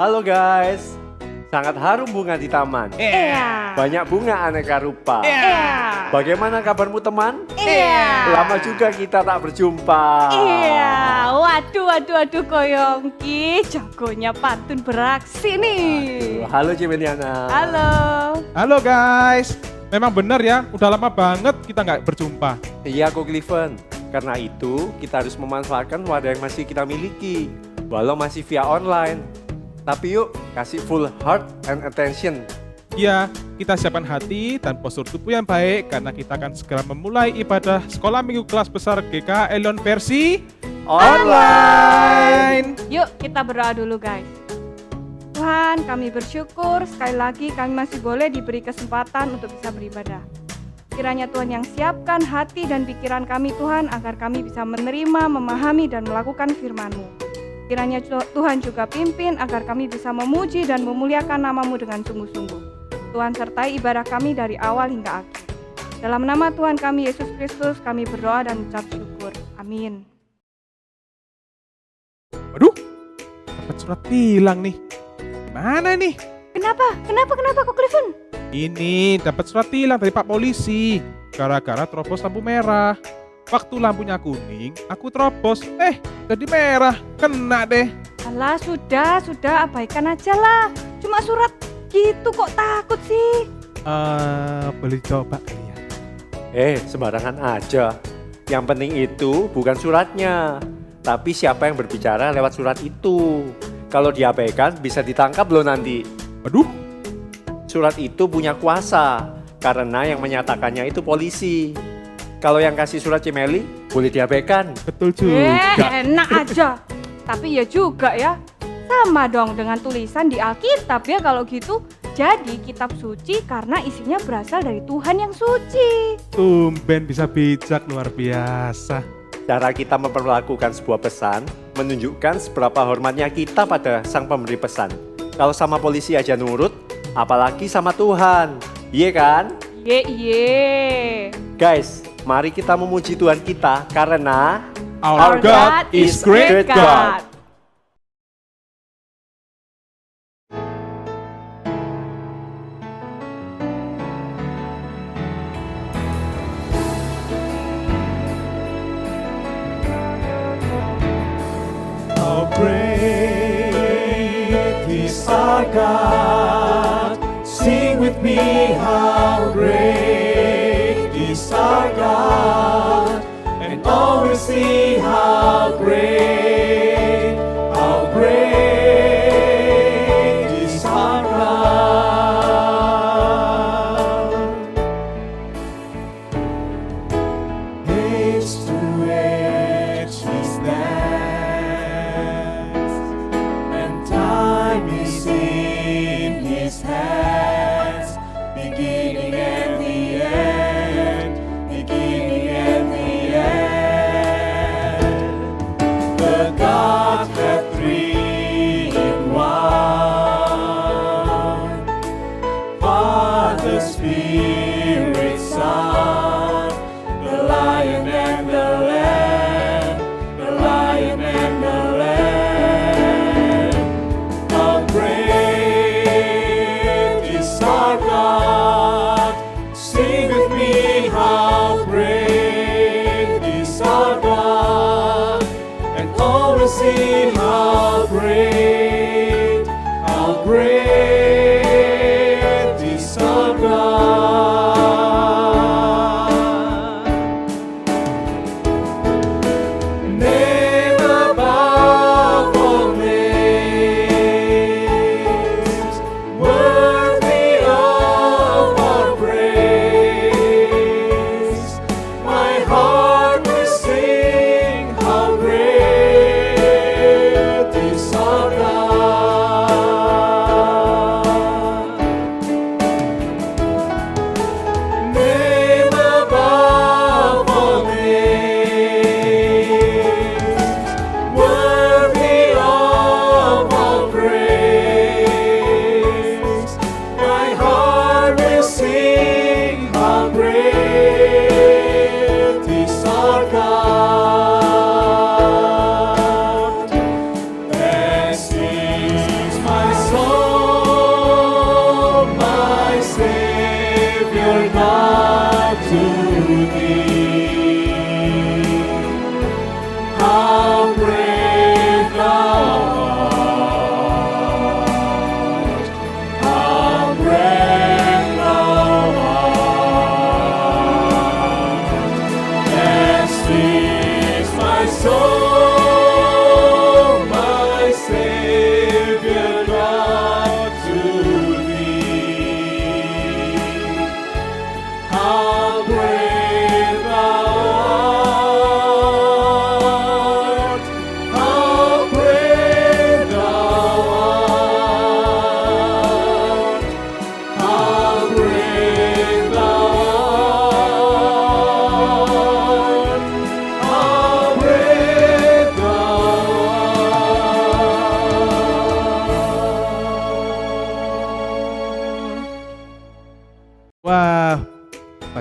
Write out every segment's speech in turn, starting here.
Halo guys, sangat harum bunga di taman. Iya. Banyak bunga aneka rupa. Iya. Bagaimana kabarmu teman? Iya. Lama juga kita tak berjumpa. Iya. Waduh Koyongki, jagonya pantun beraksi nih. Halo Cimeliana. Halo. Halo guys, memang benar ya, udah lama banget kita nggak berjumpa. Iya Ko Cliven, karena itu kita harus memanfaatkan wadah yang masih kita miliki. Walau masih via online. Tapi yuk kasih full heart and attention. Iya, kita siapkan hati dan postur tubuh yang baik karena kita akan segera memulai ibadah sekolah minggu kelas besar GK Elon versi online. Yuk kita berdoa dulu guys. Tuhan, kami bersyukur sekali lagi kami masih boleh diberi kesempatan untuk bisa beribadah. Kiranya Tuhan yang siapkan hati dan pikiran kami Tuhan agar kami bisa menerima, memahami dan melakukan firman-Mu. Kiranya Tuhan juga pimpin agar kami bisa memuji dan memuliakan nama-Mu dengan sungguh-sungguh. Tuhan sertai ibadah kami dari awal hingga akhir. Dalam nama Tuhan kami Yesus Kristus kami berdoa dan ucap syukur. Amin. Waduh, dapat surat tilang nih. Gimana nih? Kenapa kok Cliven? Ini dapat surat tilang dari Pak Polisi. Gara-gara terobos lampu merah. Waktu lampunya kuning, aku terobos. Jadi merah. Kena deh. Alah sudah abaikan aja lah. Cuma surat gitu kok takut sih. Boleh coba kali ya. Sembarangan aja. Yang penting itu bukan suratnya, tapi siapa yang berbicara lewat surat itu. Kalau diabaikan bisa ditangkap loh nanti. Waduh, Surat itu punya kuasa, karena yang menyatakannya itu polisi. Kalau yang kasih surat Cimeli, boleh diabaikan. betul juga. Enak aja. Tapi ya juga ya. Sama dong dengan tulisan di Alkitab ya kalau gitu. Jadi kitab suci karena isinya berasal dari Tuhan yang suci. Tumben bisa bijak, luar biasa. Cara kita memperlakukan sebuah pesan menunjukkan seberapa hormatnya kita pada sang pemberi pesan. Kalau sama polisi aja nurut, apalagi sama Tuhan. Iya kan? Ye. Guys, mari kita memuji Tuhan kita karena Our God is great God. How great is our God. Sing with me, how great is our God. And always see how great is our God. Age to age He stands, and time is in His hands, beginning and the end, beginning and the end. The Godhead three in one, Father, Spirit, Son, the Lion and the Lamb, the Lion and the Lamb. How great is our God. Sing with me, how great is our God. And always sing how great is our God. Name above all names, worthy of our praise. My heart will sing how great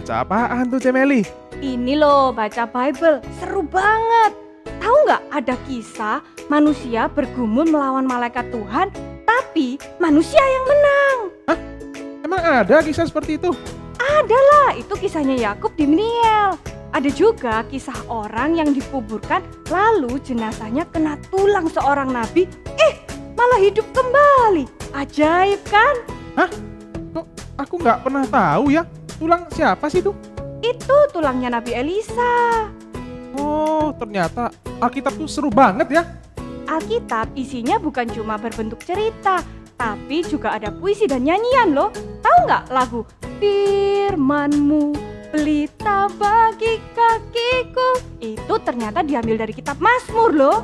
Baca apaan tuh Cemeli? Ini loh, baca Bible. Seru banget. Tahu nggak ada kisah manusia bergumul melawan malaikat Tuhan, tapi manusia yang menang. Emang ada kisah seperti itu? Adalah, itu kisahnya Yakub di Meniel. Ada juga kisah orang yang dikuburkan, lalu jenazahnya kena tulang seorang nabi, malah hidup kembali. Ajaib kan? Kok aku nggak pernah tahu ya? Tulang siapa sih itu? Itu tulangnya Nabi Elisa. Oh, ternyata Alkitab tuh seru banget ya. Alkitab isinya bukan cuma berbentuk cerita, tapi juga ada puisi dan nyanyian loh. Tahu nggak lagu Firman-Mu pelita bagi kakiku? Itu ternyata diambil dari kitab Mazmur loh.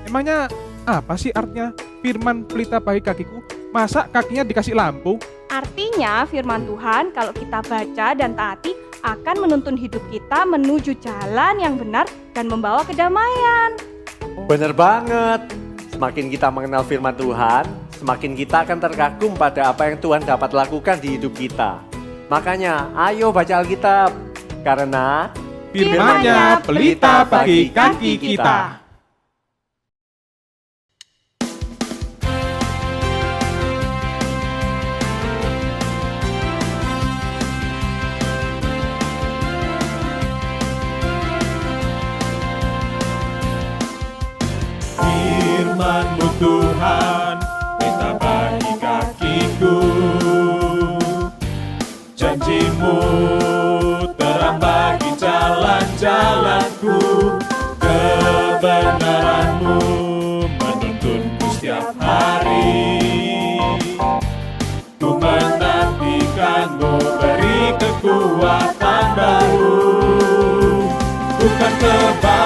Emangnya apa sih artinya firman pelita bagi kakiku? Masa kakinya dikasih lampu? Artinya firman Tuhan kalau kita baca dan taati akan menuntun hidup kita menuju jalan yang benar dan membawa kedamaian. Bener banget. Semakin kita mengenal firman Tuhan, semakin kita akan terkagum pada apa yang Tuhan dapat lakukan di hidup kita. Makanya, ayo baca Alkitab. Karena Firman-Nya pelita bagi kaki kita. Firman-Mu Tuhan, pelita bagi kakiku. Janji-Mu terang bagi jalan-jalanku. Kebenaran-Mu menuntunku setiap hari. Ku menantikan-Mu beri kekuatan baru. Bukan terbang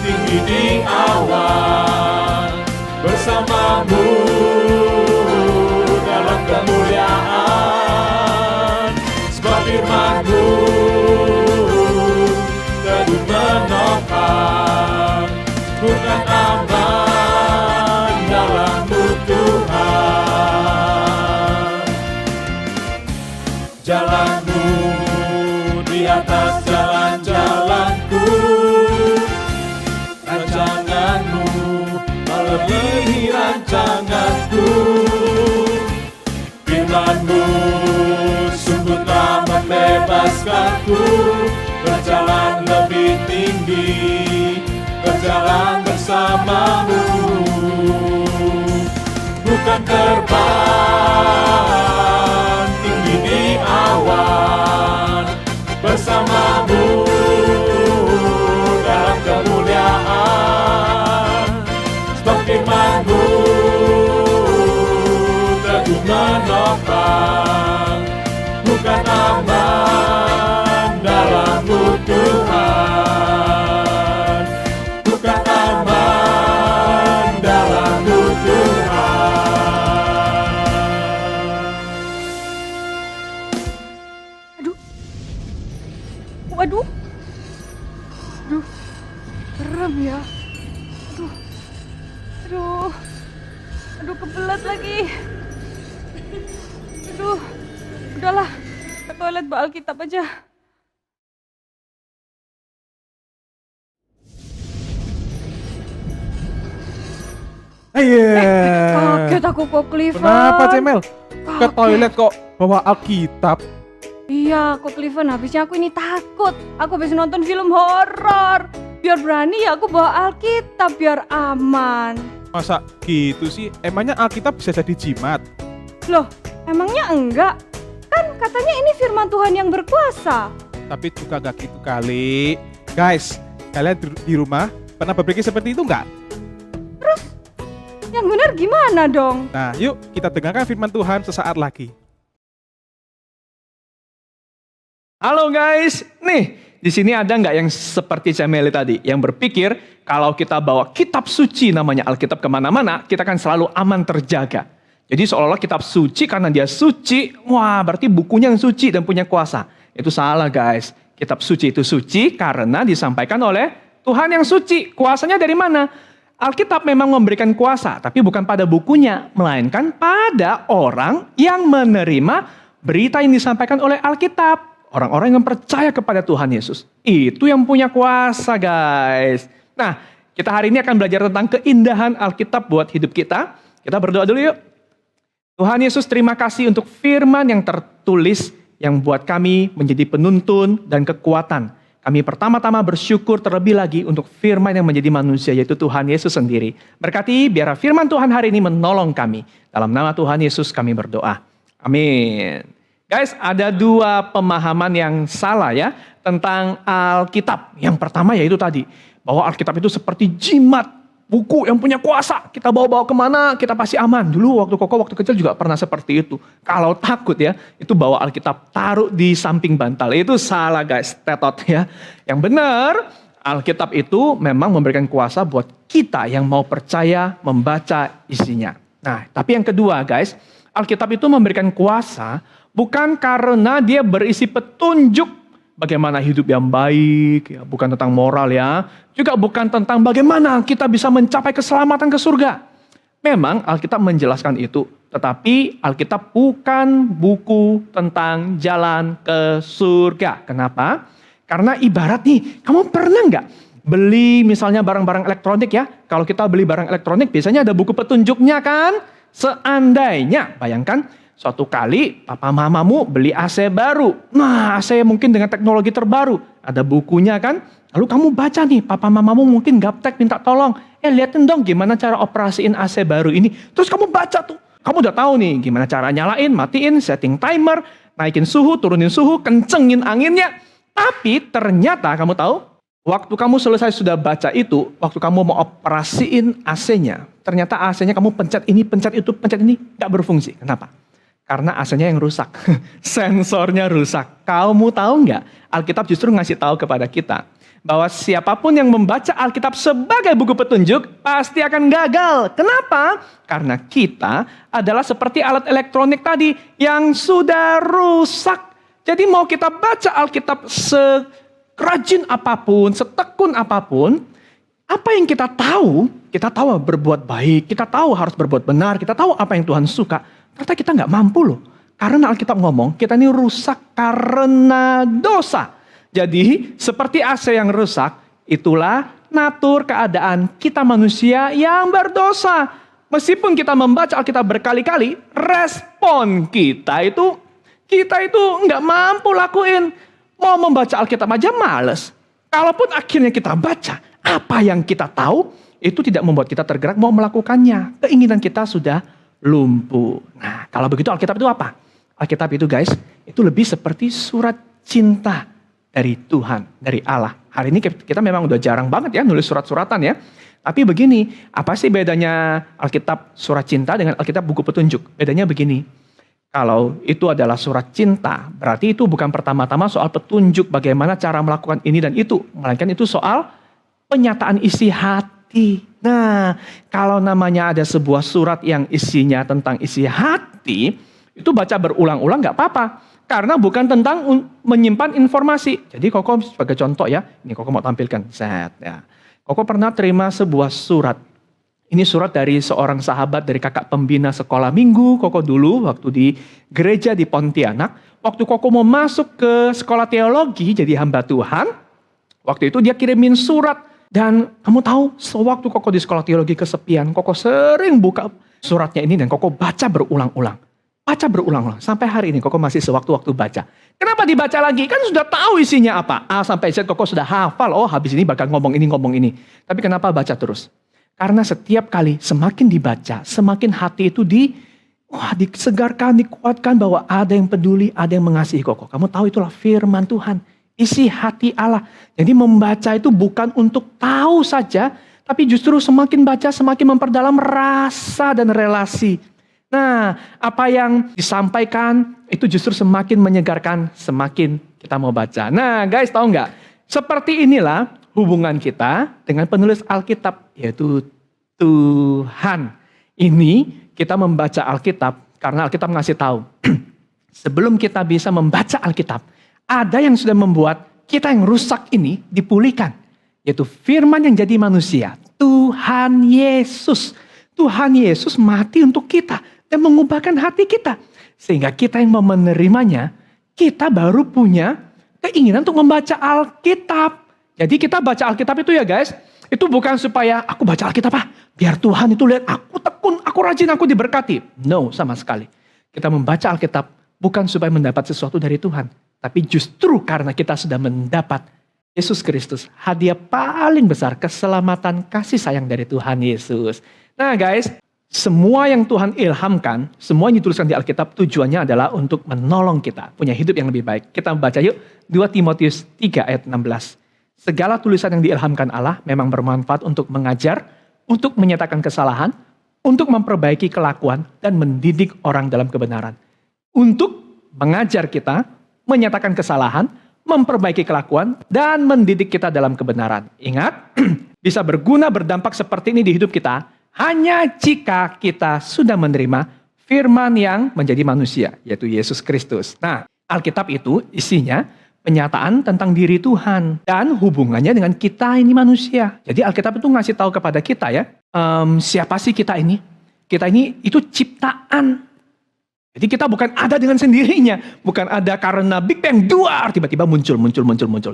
tinggi di awan, bersama-Mu dalam kemuliaan. Sebab firman-Mu teguh menopang, bukan aman dalam-Mu Tuhan. Jalan-Mu di atas jalan-jalanku, rancangan-Mu melebihi rancanganku. Firman-Mu sungguh telah membebaskanku, berjalan lebih tinggi, berjalan bersama-Mu. Bukan terbang tinggi di awan, bersama-Mu dalam kemuliaan. Sebab firman-Mu teguh menopang, bukan aman dalam-Mu Tuhan. Bukan aman dalam-Mu Tuhan. Waduh. Aduh. Serem ya. Aduh. Aduh. Aduh, kebelet lagi. Aduh. Udahlah. Ke toilet bawa Alkitab aja. Kaget aku kok, Clifford. Kenapa Cemel? Ke Kaget. toilet kok bawa Alkitab? Iya, kok Clifford, habisnya aku ini takut. Aku habis nonton film horor. Biar berani ya aku bawa Alkitab biar aman. Masa gitu sih? Emangnya Alkitab bisa jadi jimat? Loh, emangnya enggak? Kan katanya ini firman Tuhan yang berkuasa. Tapi juga gak gitu kali. Guys, kalian di rumah pernah berpikir seperti itu nggak? Yang benar gimana dong? Nah, yuk kita dengarkan firman Tuhan sesaat lagi. Halo guys, nih di sini ada nggak yang seperti Cemeli tadi, yang berpikir kalau kita bawa kitab suci namanya Alkitab kemana-mana, kita kan selalu aman terjaga. Jadi seolah-olah kitab suci karena dia suci, wah berarti bukunya yang suci dan punya kuasa. Itu salah guys, kitab suci itu suci karena disampaikan oleh Tuhan yang suci. Kuasanya dari mana? Alkitab memang memberikan kuasa, tapi bukan pada bukunya, melainkan pada orang yang menerima Berita yang disampaikan oleh Alkitab. Orang-orang yang percaya kepada Tuhan Yesus. Itu yang punya kuasa, guys. Nah, kita hari ini akan belajar tentang keindahan Alkitab buat hidup kita. Kita berdoa dulu yuk. Tuhan Yesus, terima kasih untuk firman yang tertulis yang buat kami menjadi penuntun dan kekuatan. Kami pertama-tama bersyukur terlebih lagi untuk firman yang menjadi manusia, yaitu Tuhan Yesus sendiri. Berkati biar firman Tuhan hari ini menolong kami. Dalam nama Tuhan Yesus kami berdoa. Amin. Guys, ada dua pemahaman yang salah ya tentang Alkitab. Yang pertama yaitu tadi, bahwa Alkitab itu seperti jimat, buku yang punya kuasa. Kita bawa-bawa kemana, kita pasti aman. Dulu waktu kecil juga pernah seperti itu. Kalau takut ya, itu bawa Alkitab, taruh di samping bantal. Itu salah guys, tetot ya. Yang benar, Alkitab itu memang memberikan kuasa buat kita yang mau percaya membaca isinya. Nah, tapi yang kedua guys, Alkitab itu memberikan kuasa bukan karena dia berisi petunjuk bagaimana hidup yang baik, ya, bukan tentang moral ya. Juga bukan tentang bagaimana kita bisa mencapai keselamatan ke surga. Memang Alkitab menjelaskan itu. Tetapi Alkitab bukan buku tentang jalan ke surga. Kenapa? Karena ibarat nih, kamu pernah nggak beli misalnya barang-barang elektronik ya? Kalau kita beli barang elektronik biasanya ada buku petunjuknya kan? Seandainya, bayangkan, suatu kali papa mamamu beli AC baru. Nah, AC mungkin dengan teknologi terbaru. Ada bukunya kan? Lalu kamu baca nih, papa mamamu mungkin gaptek minta tolong. Liatin dong gimana cara operasiin AC baru ini. Terus kamu baca tuh. Kamu udah tahu nih gimana cara nyalain, matiin, setting timer, naikin suhu, turunin suhu, kencengin anginnya. Tapi ternyata kamu tahu, waktu kamu selesai sudah baca itu, waktu kamu mau operasiin AC-nya, ternyata AC-nya kamu pencet ini, pencet itu, pencet ini, gak berfungsi. Kenapa? Karena AC-nya yang rusak. Sensornya rusak. Kamu tahu nggak? Alkitab justru ngasih tahu kepada kita bahwa siapapun yang membaca Alkitab sebagai buku petunjuk pasti akan gagal. Kenapa? Karena kita adalah seperti alat elektronik tadi yang sudah rusak. Jadi mau kita baca Alkitab sekerajin apapun, setekun apapun, apa yang kita tahu berbuat baik, kita tahu harus berbuat benar, kita tahu apa yang Tuhan suka. Ternyata kita nggak mampu loh. Karena Alkitab ngomong, kita ini rusak karena dosa. Jadi seperti AC yang rusak, itulah natur keadaan kita manusia yang berdosa. Meskipun kita membaca Alkitab berkali-kali, respon kita itu nggak mampu lakuin. Mau membaca Alkitab aja males. Kalaupun akhirnya kita baca, apa yang kita tahu, itu tidak membuat kita tergerak mau melakukannya. Keinginan kita sudah lumpuh. Nah, kalau begitu Alkitab itu apa? Alkitab itu guys, itu lebih seperti surat cinta dari Tuhan, dari Allah. Hari ini kita memang udah jarang banget ya nulis surat-suratan ya. Tapi begini, apa sih bedanya Alkitab surat cinta dengan Alkitab buku petunjuk? Bedanya begini, kalau itu adalah surat cinta, berarti itu bukan pertama-tama soal petunjuk bagaimana cara melakukan ini dan itu. Melainkan itu soal penyataan isi hati. Nah, kalau namanya ada sebuah surat yang isinya tentang isi hati, itu baca berulang-ulang gak apa-apa. Karena bukan tentang menyimpan informasi. Jadi Koko sebagai contoh ya, ini Koko mau tampilkan. Set, ya. Koko pernah terima sebuah surat. Ini surat dari seorang sahabat dari kakak pembina sekolah minggu Koko dulu waktu di gereja di Pontianak. Waktu Koko mau masuk ke sekolah teologi jadi hamba Tuhan, waktu itu dia kirimin surat. Dan kamu tahu, sewaktu Koko di sekolah teologi kesepian, Koko sering buka suratnya ini dan Koko baca berulang-ulang. Baca berulang-ulang. Sampai hari ini Koko masih sewaktu-waktu baca. Kenapa dibaca lagi? Kan sudah tahu isinya apa. A sampai Z Koko sudah hafal. Oh habis ini bakal ngomong ini. Tapi kenapa baca terus? Karena setiap kali semakin dibaca, semakin hati itu disegarkan, dikuatkan bahwa ada yang peduli, ada yang mengasihi Koko. Kamu tahu itulah firman Tuhan. Isi hati Allah. Jadi membaca itu bukan untuk tahu saja, tapi justru semakin baca semakin memperdalam rasa dan relasi. Nah, apa yang disampaikan itu justru semakin menyegarkan, semakin kita mau baca. Nah, guys, tahu nggak? Seperti inilah hubungan kita dengan penulis Alkitab, yaitu Tuhan. Ini kita membaca Alkitab karena Alkitab ngasih tahu. Sebelum kita bisa membaca Alkitab, ada yang sudah membuat kita yang rusak ini dipulihkan. Yaitu firman yang jadi manusia. Tuhan Yesus. Tuhan Yesus mati untuk kita dan mengubahkan hati kita. Sehingga kita yang mau menerimanya, kita baru punya keinginan untuk membaca Alkitab. Jadi kita baca Alkitab itu ya guys, itu bukan supaya aku baca Alkitab biar Tuhan itu lihat aku tekun, aku rajin, aku diberkati. No, sama sekali. Kita membaca Alkitab bukan supaya mendapat sesuatu dari Tuhan. Tapi justru karena kita sudah mendapat Yesus Kristus, hadiah paling besar, keselamatan, kasih sayang dari Tuhan Yesus. Nah guys, semua yang Tuhan ilhamkan, semua yang dituliskan di Alkitab tujuannya adalah untuk menolong kita punya hidup yang lebih baik. Kita baca yuk 2 Timotius 3 ayat 16. Segala tulisan yang diilhamkan Allah memang bermanfaat untuk mengajar, untuk menyatakan kesalahan, untuk memperbaiki kelakuan, dan mendidik orang dalam kebenaran. Untuk mengajar kita, menyatakan kesalahan, memperbaiki kelakuan, dan mendidik kita dalam kebenaran. Ingat, bisa berguna berdampak seperti ini di hidup kita, hanya jika kita sudah menerima firman yang menjadi manusia, yaitu Yesus Kristus. Nah, Alkitab itu isinya penyataan tentang diri Tuhan dan hubungannya dengan kita ini manusia. Jadi Alkitab itu ngasih tahu kepada kita ya, siapa sih kita ini? Kita ini itu ciptaan. Jadi kita bukan ada dengan sendirinya, bukan ada karena Big Bang duar tiba-tiba muncul.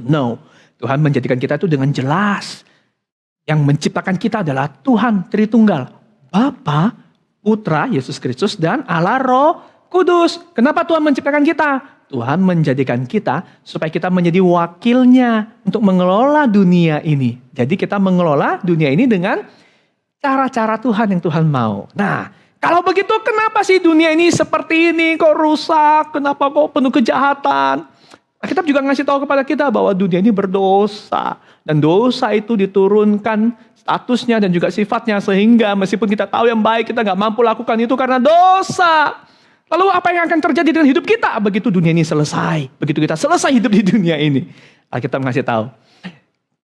No, Tuhan menjadikan kita itu dengan jelas. Yang menciptakan kita adalah Tuhan Tritunggal, Bapa, Putra, Yesus Kristus, dan Allah Roh Kudus. Kenapa Tuhan menciptakan kita? Tuhan menjadikan kita supaya kita menjadi wakilnya untuk mengelola dunia ini. Jadi kita mengelola dunia ini dengan cara-cara Tuhan yang Tuhan mau. Nah, kalau begitu kenapa sih dunia ini seperti ini? Kok rusak? Kenapa kok penuh kejahatan? Alkitab juga ngasih tahu kepada kita bahwa dunia ini berdosa. Dan dosa itu diturunkan statusnya dan juga sifatnya. Sehingga meskipun kita tahu yang baik, kita gak mampu lakukan itu karena dosa. Lalu apa yang akan terjadi dengan hidup kita? Begitu dunia ini selesai. Begitu kita selesai hidup di dunia ini. Alkitab ngasih tahu.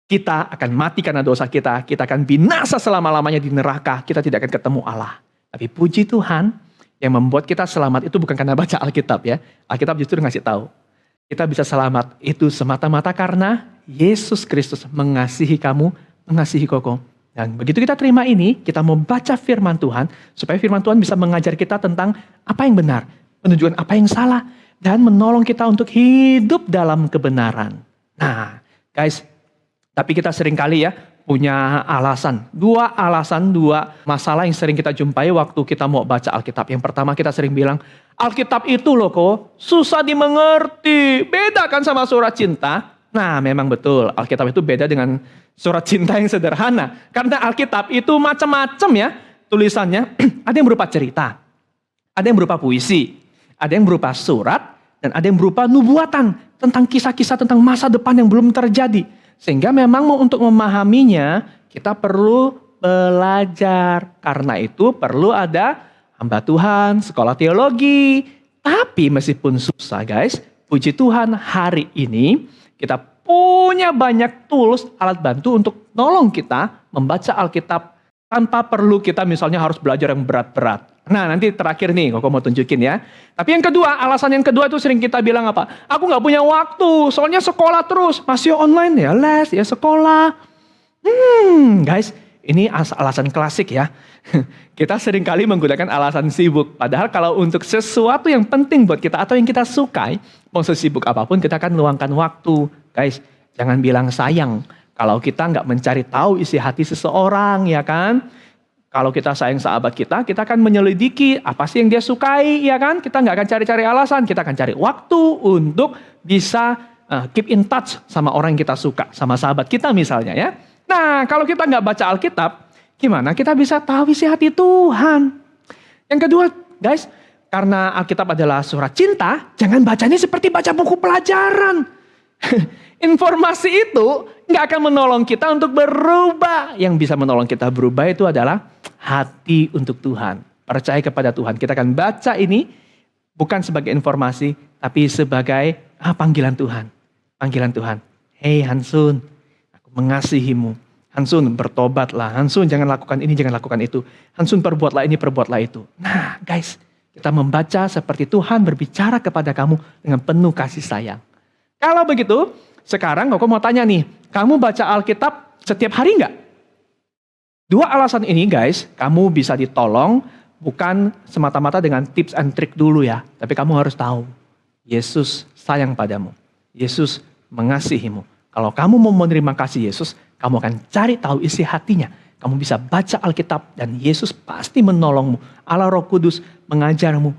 Kita akan mati karena dosa kita. Kita akan binasa selama-lamanya di neraka. Kita tidak akan ketemu Allah. Tapi puji Tuhan yang membuat kita selamat itu bukan karena baca Alkitab ya. Alkitab justru ngasih tahu. Kita bisa selamat itu semata-mata karena Yesus Kristus mengasihi kamu, mengasihi koko. Dan begitu kita terima ini, kita mau baca firman Tuhan, supaya firman Tuhan bisa mengajar kita tentang apa yang benar, menunjukkan apa yang salah, dan menolong kita untuk hidup dalam kebenaran. Nah, guys, tapi kita seringkali ya, punya alasan. Dua masalah yang sering kita jumpai waktu kita mau baca Alkitab. Yang pertama kita sering bilang, Alkitab itu loh kok susah dimengerti. Beda kan sama surat cinta? Nah memang betul, Alkitab itu beda dengan surat cinta yang sederhana. Karena Alkitab itu macam-macam ya tulisannya. Ada yang berupa cerita, ada yang berupa puisi, ada yang berupa surat, dan ada yang berupa nubuatan. Tentang kisah-kisah tentang masa depan yang belum terjadi. Sehingga memang untuk memahaminya kita perlu belajar. Karena itu perlu ada hamba Tuhan, sekolah teologi. Tapi meskipun susah guys, puji Tuhan hari ini kita punya banyak tools, alat bantu untuk nolong kita membaca Alkitab tanpa perlu kita misalnya harus belajar yang berat-berat. Nah nanti terakhir nih, Koko mau tunjukin ya. Tapi yang kedua, alasan yang kedua itu sering kita bilang apa? Aku gak punya waktu, soalnya sekolah terus. Masih online ya les, ya sekolah. Guys, ini alasan klasik ya. Kita seringkali menggunakan alasan sibuk. Padahal kalau untuk sesuatu yang penting buat kita atau yang kita sukai, mau sesibuk apapun kita akan luangkan waktu. Guys, jangan bilang sayang kalau kita gak mencari tahu isi hati seseorang ya kan. Kalau kita sayang sahabat kita akan menyelidiki apa sih yang dia sukai, ya kan? Kita nggak akan cari-cari alasan, kita akan cari waktu untuk bisa keep in touch sama orang yang kita suka, sama sahabat kita misalnya ya. Nah, kalau kita nggak baca Alkitab, gimana kita bisa tahu isi hati Tuhan? Yang kedua, guys, karena Alkitab adalah surat cinta, jangan bacanya seperti baca buku pelajaran. Informasi itu nggak akan menolong kita untuk berubah. Yang bisa menolong kita berubah itu adalah hati untuk Tuhan. Percaya kepada Tuhan. Kita akan baca ini bukan sebagai informasi, tapi sebagai panggilan Tuhan. Panggilan Tuhan. Hei Hansun, aku mengasihimu. Hansun bertobatlah. Hansun jangan lakukan ini, jangan lakukan itu. Hansun perbuatlah ini, perbuatlah itu. Nah guys, kita membaca seperti Tuhan berbicara kepada kamu dengan penuh kasih sayang. Kalau begitu, sekarang Koko mau tanya nih, kamu baca Alkitab setiap hari nggak? Dua alasan ini guys, kamu bisa ditolong Bukan semata-mata dengan tips and trick dulu ya. Tapi kamu harus tahu, Yesus sayang padamu. Yesus mengasihimu. Kalau kamu mau menerima kasih Yesus, kamu akan cari tahu isi hatinya. Kamu bisa baca Alkitab dan Yesus pasti menolongmu. Allah Roh Kudus mengajarmu.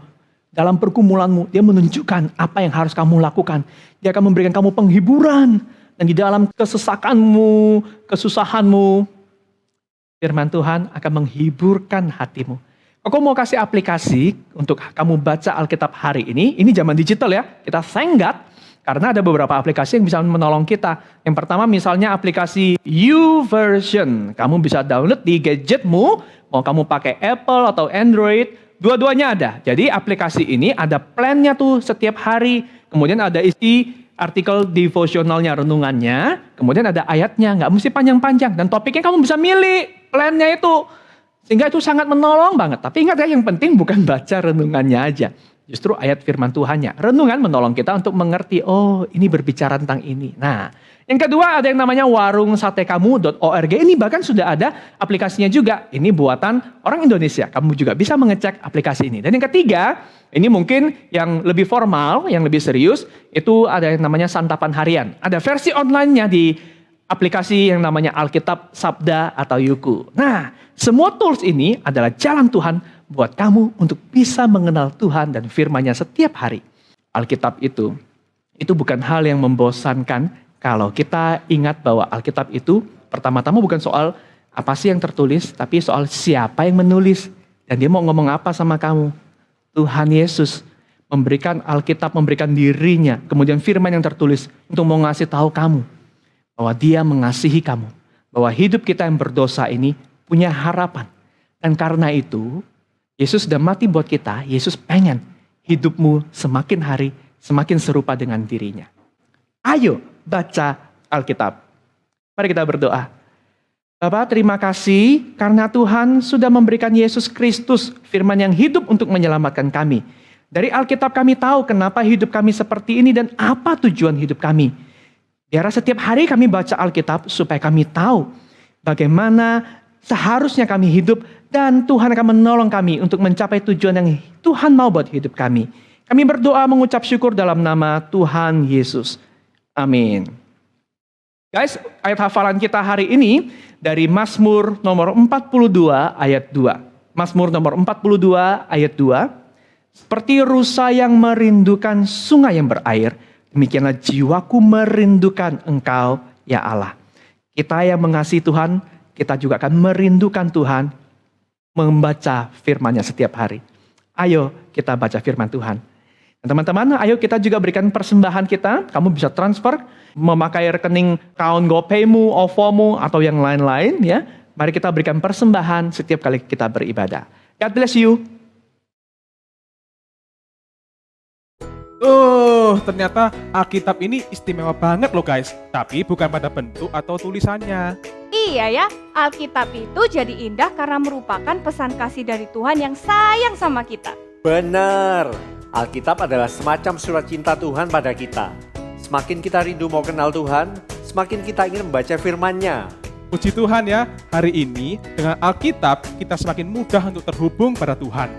Dalam pergumulanmu, dia menunjukkan apa yang harus kamu lakukan. Dia akan memberikan kamu penghiburan. Dan di dalam kesesakanmu, kesusahanmu, firman Tuhan akan menghiburkan hatimu. Aku mau kasih aplikasi untuk kamu baca Alkitab hari ini. Ini zaman digital ya, kita thank God. Karena ada beberapa aplikasi yang bisa menolong kita. Yang pertama misalnya aplikasi YouVersion. Kamu bisa download di gadgetmu, mau kamu pakai Apple atau Android, dua-duanya ada. Jadi aplikasi ini ada plannya tuh setiap hari. Kemudian ada isi artikel devotionalnya, renungannya. Kemudian ada ayatnya, nggak mesti panjang-panjang. Dan topiknya kamu bisa milih plannya itu. Sehingga itu sangat menolong banget. Tapi ingat ya, yang penting bukan baca renungannya aja. Justru ayat firman Tuhannya. Renungan menolong kita untuk mengerti, oh ini berbicara tentang ini. Nah, yang kedua ada yang namanya warungsatekamu.org. Ini bahkan sudah ada aplikasinya juga. Ini buatan orang Indonesia. Kamu juga bisa mengecek aplikasi ini. Dan yang ketiga, ini mungkin yang lebih formal, yang lebih serius, itu ada yang namanya santapan harian. Ada versi online-nya di aplikasi yang namanya Alkitab, Sabda, atau Yuku. Nah, semua tools ini adalah jalan Tuhan buat kamu untuk bisa mengenal Tuhan dan firman-Nya setiap hari. Alkitab itu bukan hal yang membosankan kalau kita ingat bahwa Alkitab itu pertama-tama bukan soal apa sih yang tertulis, tapi soal siapa yang menulis. Dan dia mau ngomong apa sama kamu. Tuhan Yesus memberikan Alkitab, memberikan dirinya, kemudian firman yang tertulis untuk mau ngasih tahu kamu bahwa dia mengasihi kamu. Bahwa hidup kita yang berdosa ini punya harapan. Dan karena itu, Yesus sudah mati buat kita. Yesus pengen hidupmu semakin hari semakin serupa dengan dirinya. Ayo baca Alkitab. Mari kita berdoa. Bapak, terima kasih karena Tuhan sudah memberikan Yesus Kristus, firman yang hidup untuk menyelamatkan kami. Dari Alkitab kami tahu kenapa hidup kami seperti ini dan apa tujuan hidup kami. Biar setiap hari kami baca Alkitab supaya kami tahu bagaimana seharusnya kami hidup dan Tuhan akan menolong kami untuk mencapai tujuan yang Tuhan mau buat hidup kami. Kami berdoa mengucap syukur dalam nama Tuhan Yesus. Amin. Guys, ayat hafalan kita hari ini dari Mazmur nomor 42 ayat 2. Mazmur nomor 42 ayat 2. Seperti rusa yang merindukan sungai yang berair, demikianlah jiwaku merindukan Engkau, ya Allah. Kita yang mengasihi Tuhan, kita juga akan merindukan Tuhan, membaca firman-Nya setiap hari. Ayo kita baca firman Tuhan. Dan teman-teman, ayo kita juga berikan persembahan kita. Kamu bisa transfer, memakai rekening account GoPay-mu, OVO-mu, atau yang lain-lain ya. Mari kita berikan persembahan setiap kali kita beribadah. God bless you. Ternyata Alkitab ini istimewa banget loh guys. Tapi bukan pada bentuk atau tulisannya. Iya ya, Alkitab itu jadi indah karena merupakan pesan kasih dari Tuhan yang sayang sama kita. Benar, Alkitab adalah semacam surat cinta Tuhan pada kita. Semakin kita rindu mau kenal Tuhan, semakin kita ingin membaca firman-Nya. Puji Tuhan ya, hari ini dengan Alkitab kita semakin mudah untuk terhubung pada Tuhan.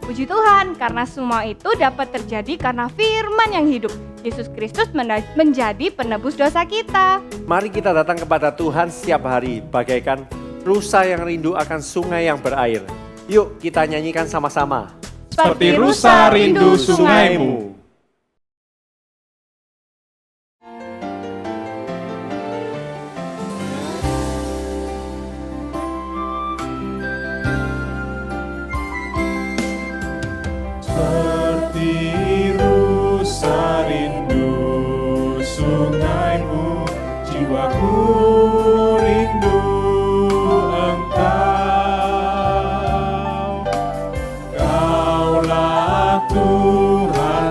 Puji Tuhan, karena semua itu dapat terjadi karena firman yang hidup. Yesus Kristus menjadi penebus dosa kita. Mari kita datang kepada Tuhan setiap hari, bagaikan rusa yang rindu akan sungai yang berair. Yuk kita nyanyikan sama-sama. Seperti rusa rindu sungaimu. Seperti rusa rindu sungaimu, jiwaku rindu Engkau. Kaulah Tuhan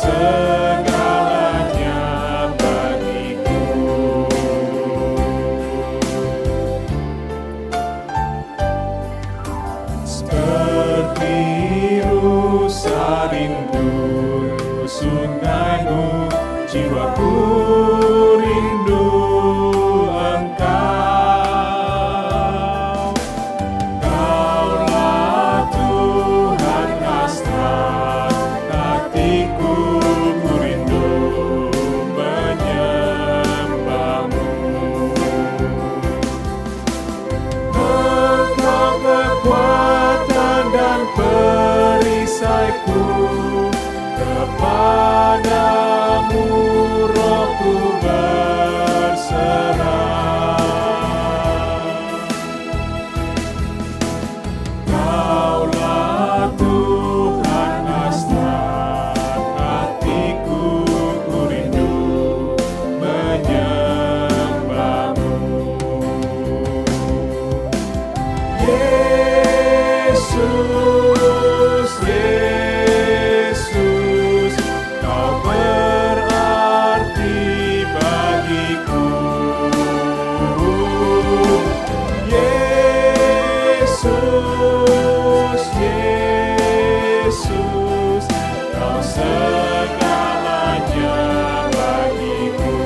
segalanya bagiku. Seperti rusa rindu sungaimu, jiwaku rindu Engkau. Kaulah Tuhan hasrat hatiku, ku rindu menyembahmu. Engkau kekuatan dan perisaiku, kepadamu rohku berserah. Kaulah Tuhan hasrat hatiku, ku rindu menyembahmu. Yesus, Yesus, Kau berarti bagiku. Yesus, Yesus, Kau segalanya bagiku.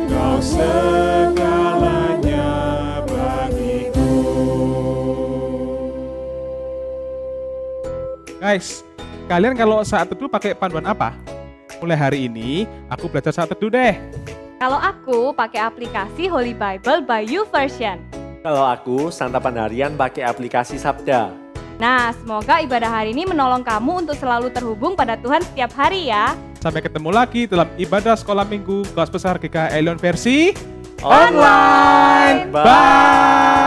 Kau segalanya bagiku. Guys, kalian kalau saat teduh pakai panduan apa? Mulai hari ini, aku belajar saat teduh deh. Kalau aku pakai aplikasi Holy Bible by YouVersion. Kalau aku santapan harian pakai aplikasi Sabda. Nah, semoga ibadah hari ini menolong kamu untuk selalu terhubung pada Tuhan setiap hari ya. Sampai ketemu lagi dalam ibadah sekolah minggu Kelas Besar GKI Elion versi Online. Bye!